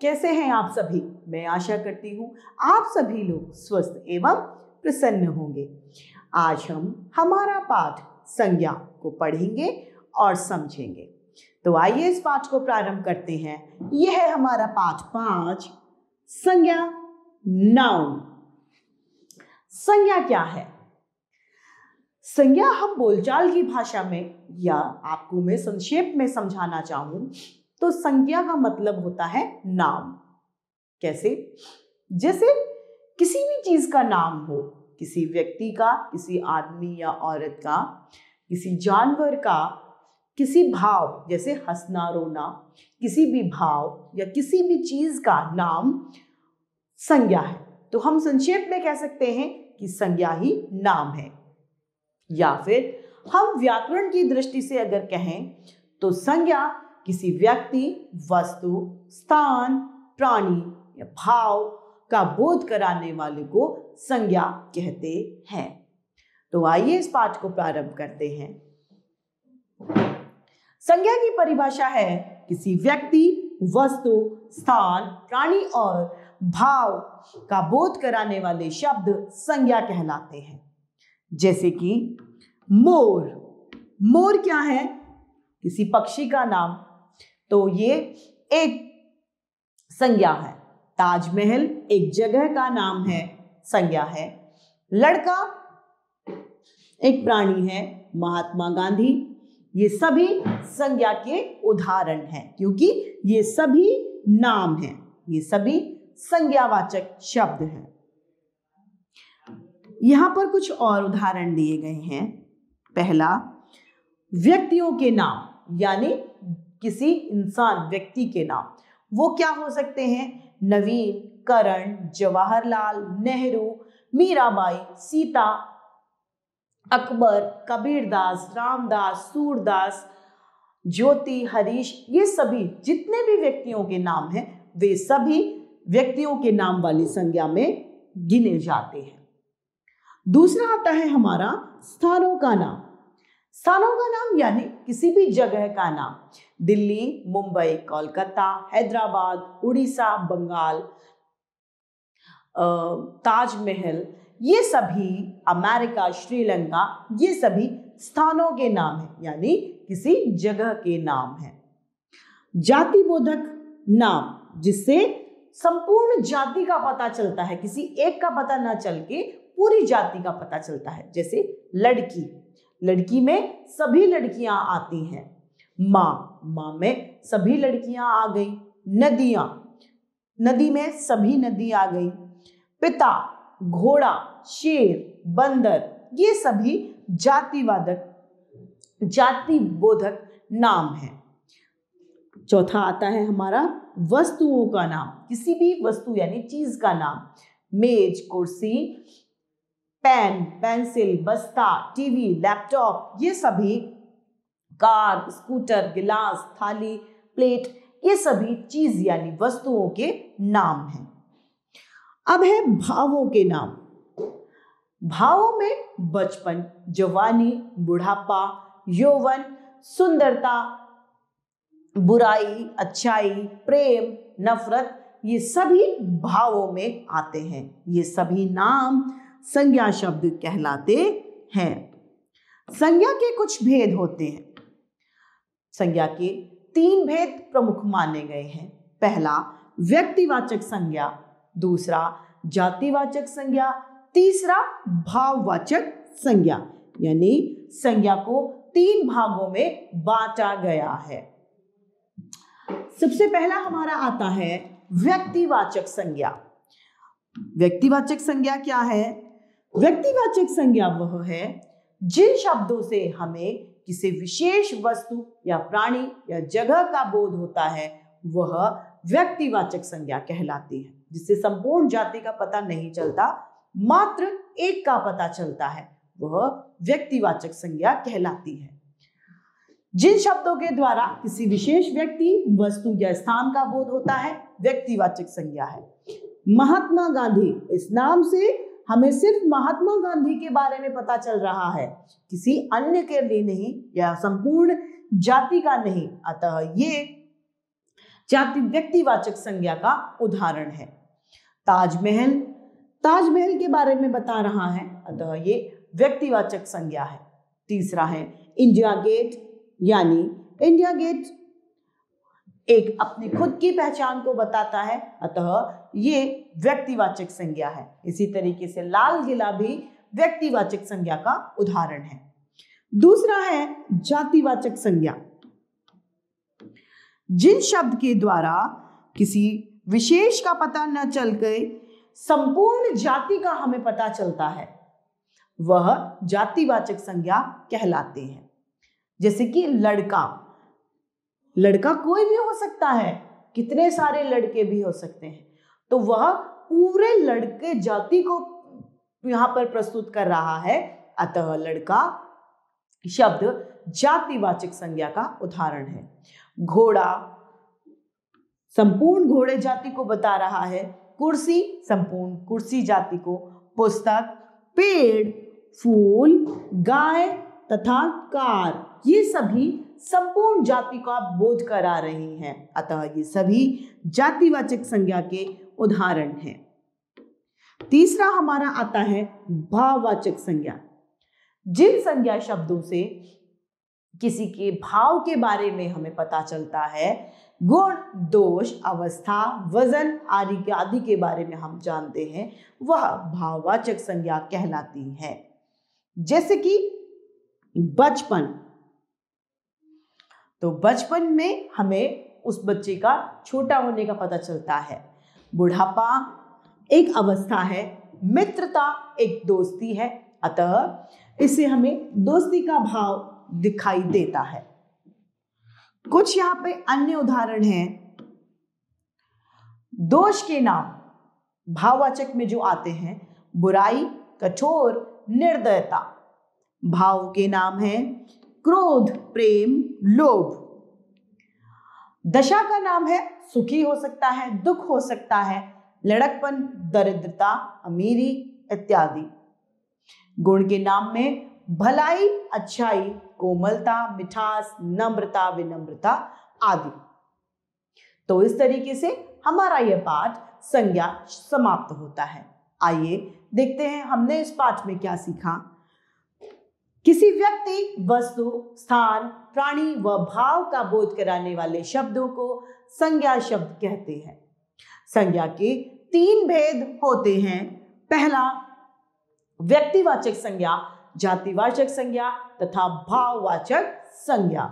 कैसे हैं आप सभी? मैं आशा करती हूँ आप सभी लोग स्वस्थ एवं प्रसन्न होंगे। आज हम हमारा पाठ संज्ञा को पढ़ेंगे और समझेंगे। तो आइए इस पाठ को प्रारंभ करते हैं। यह है हमारा पाठ 5, संज्ञा, नाउन। संज्ञा क्या है? संज्ञा हम बोलचाल की भाषा में, या आपको मैं संक्षेप में समझाना चाहूं तो संज्ञा का मतलब होता है नाम। कैसे? जैसे किसी भी चीज का नाम हो, किसी व्यक्ति का, किसी आदमी या औरत का, किसी जानवर का, किसी भाव जैसे हंसना रोना, किसी भी भाव या किसी भी चीज का नाम संज्ञा है। तो हम संक्षेप में कह सकते हैं कि संज्ञा ही नाम है। या फिर हम व्याकरण की दृष्टि से अगर कहें तो संज्ञा किसी व्यक्ति, वस्तु, स्थान, प्राणी या भाव का बोध कराने वाले को संज्ञा कहते हैं। तो आइए इस पाठ को प्रारंभ करते हैं। संज्ञा की परिभाषा है किसी व्यक्ति, वस्तु, स्थान, प्राणी और भाव का बोध कराने वाले शब्द संज्ञा कहलाते हैं। जैसे कि मोर। मोर क्या है? किसी पक्षी का नाम, तो ये एक संज्ञा है। ताजमहल एक जगह का नाम है, संज्ञा है। लड़का एक प्राणी है। महात्मा गांधी, ये सभी संज्ञा के उदाहरण हैं, क्योंकि ये सभी नाम हैं, ये सभी संज्ञावाचक शब्द हैं। यहां पर कुछ और उदाहरण दिए गए हैं। पहला, व्यक्तियों के नाम, यानी किसी इंसान, व्यक्ति के नाम। वो क्या हो सकते हैं? नवीन, करण, जवाहरलाल नेहरू, मीराबाई, सीता, अकबर, कबीरदास, रामदास, सूरदास, ज्योति, हरीश, ये सभी जितने भी व्यक्तियों के नाम हैं वे सभी व्यक्तियों के नाम वाली संज्ञा में गिने जाते हैं। दूसरा आता है हमारा स्थानों का नाम। स्थानों का नाम यानी किसी भी जगह का नाम। दिल्ली, मुंबई, कोलकाता, हैदराबाद, उड़ीसा, बंगाल, ताजमहल, ये सभी, अमेरिका, श्रीलंका, ये सभी स्थानों के नाम हैं, यानी किसी जगह के नाम हैं। जाति बोधक नाम, जिससे संपूर्ण जाति का पता चलता है, किसी एक का पता ना चल के पूरी जाति का पता चलता है। जैसे लड़की, लड़की में सभी लड़कियां आती हैं। माँ, माँ में सभी लड़कियां आ गई। नदियां, नदी में सभी नदी आ गई। पिता, घोड़ा, शेर, बंदर, ये सभी जाति बोधक नाम हैं। चौथा आता है हमारा वस्तुओं का नाम। किसी भी वस्तु यानी चीज का नाम। मेज, कुर्सी, पेन, पेंसिल, बस्ता, टीवी, लैपटॉप, ये सभी, कार, स्कूटर, गिलास, थाली, प्लेट, ये सभी चीज यानी वस्तुओं के नाम हैं। अब है भावों के नाम। भावों में बचपन, जवानी, बुढ़ापा, यौवन, सुंदरता, बुराई, अच्छाई, प्रेम, नफरत, ये सभी भावों में आते हैं। ये सभी नाम संज्ञा शब्द कहलाते हैं। संज्ञा के कुछ भेद होते हैं। संज्ञा के 3 भेद प्रमुख माने गए हैं। पहला, व्यक्तिवाचक संज्ञा। दूसरा, जातिवाचक संज्ञा। तीसरा, भाववाचक संज्ञा। यानी संज्ञा को 3 भागों में बांटा गया है। सबसे पहला हमारा आता है व्यक्तिवाचक संज्ञा। व्यक्तिवाचक संज्ञा क्या है? व्यक्तिवाचक संज्ञा वह है जिन शब्दों से हमें किसी विशेष वस्तु या प्राणी या जगह का बोध होता है, वह व्यक्तिवाचक संज्ञा कहलाती है। जिससे संपूर्ण जाति का पता नहीं चलता, मात्र एक का पता चलता है, वह व्यक्तिवाचक संज्ञा कहलाती है। जिन शब्दों के द्वारा किसी विशेष व्यक्ति, वस्तु या स्थान का बोध होता है, व्यक्तिवाचक संज्ञा है। महात्मा गांधी, इस नाम से हमें सिर्फ महात्मा गांधी के बारे में पता चल रहा है, किसी अन्य के लिए नहीं या संपूर्ण जाति का नहीं। अतः ये व्यक्तिवाचक संज्ञा का उदाहरण है। ताजमहल, ताजमहल के बारे में बता रहा है, अतः ये व्यक्तिवाचक संज्ञा है। तीसरा है इंडिया गेट, यानी इंडिया गेट एक अपनी खुद की पहचान को बताता है, अतः ये व्यक्तिवाचक संज्ञा है। इसी तरीके से लाल किला भी व्यक्तिवाचक संज्ञा का उदाहरण है। दूसरा है जातिवाचक संज्ञा। जिन शब्द के द्वारा किसी विशेष का पता न चलकर संपूर्ण जाति का हमें पता चलता है, वह जातिवाचक संज्ञा कहलाते हैं। जैसे कि लड़का, लड़का कोई भी हो सकता है, कितने सारे लड़के भी हो सकते हैं, तो वह पूरे लड़के जाति को यहां पर प्रस्तुत कर रहा है, अतः लड़का शब्द जातिवाचक संज्ञा का उदाहरण है। घोड़ा संपूर्ण घोड़े जाति को बता रहा है, कुर्सी संपूर्ण कुर्सी जाति को, पुस्तक, पेड़, फूल, गाय तथा कार, ये सभी संपूर्ण जाति का बोध करा रही हैं, अतः ये सभी जातिवाचक संज्ञा के उदाहरण हैं। तीसरा हमारा आता है भाववाचक संज्ञा। जिन संज्ञा शब्दों से किसी के भाव के बारे में हमें पता चलता है, गुण, दोष, अवस्था, वजन आदि के बारे में हम जानते हैं, वह भाववाचक संज्ञा कहलाती है। जैसे कि बचपन, तो बचपन में हमें उस बच्चे का छोटा होने का पता चलता है। बुढ़ापा एक अवस्था है, मित्रता एक दोस्ती है, अतः इससे हमें दोस्ती का भाव दिखाई देता है। कुछ यहाँ पे अन्य उदाहरण हैं। दोष के नाम भाववाचक में जो आते हैं, बुराई, कठोर, निर्दयता। भाव के नाम हैं क्रोध, प्रेम, लोभ। दशा का नाम है सुखी हो सकता है, दुख हो सकता है, लड़कपन, दरिद्रता, अमीरी इत्यादि। गुण के नाम में भलाई, अच्छाई, कोमलता, मिठास, नम्रता, विनम्रता आदि। तो इस तरीके से हमारा यह पाठ संज्ञा समाप्त होता है। आइए देखते हैं हमने इस पाठ में क्या सीखा। किसी व्यक्ति, वस्तु, स्थान, प्राणी व भाव का बोध कराने वाले शब्दों को संज्ञा शब्द कहते हैं। संज्ञा के 3 भेद होते हैं। पहला व्यक्तिवाचक संज्ञा, जातिवाचक संज्ञा तथा भाववाचक संज्ञा।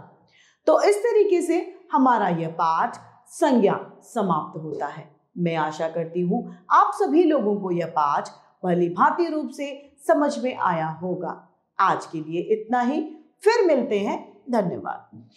तो इस तरीके से हमारा यह पाठ संज्ञा समाप्त होता है। मैं आशा करती हूं आप सभी लोगों को यह पाठ भली भांति रूप से समझ में आया होगा। आज के लिए इतना ही, फिर मिलते हैं। धन्यवाद।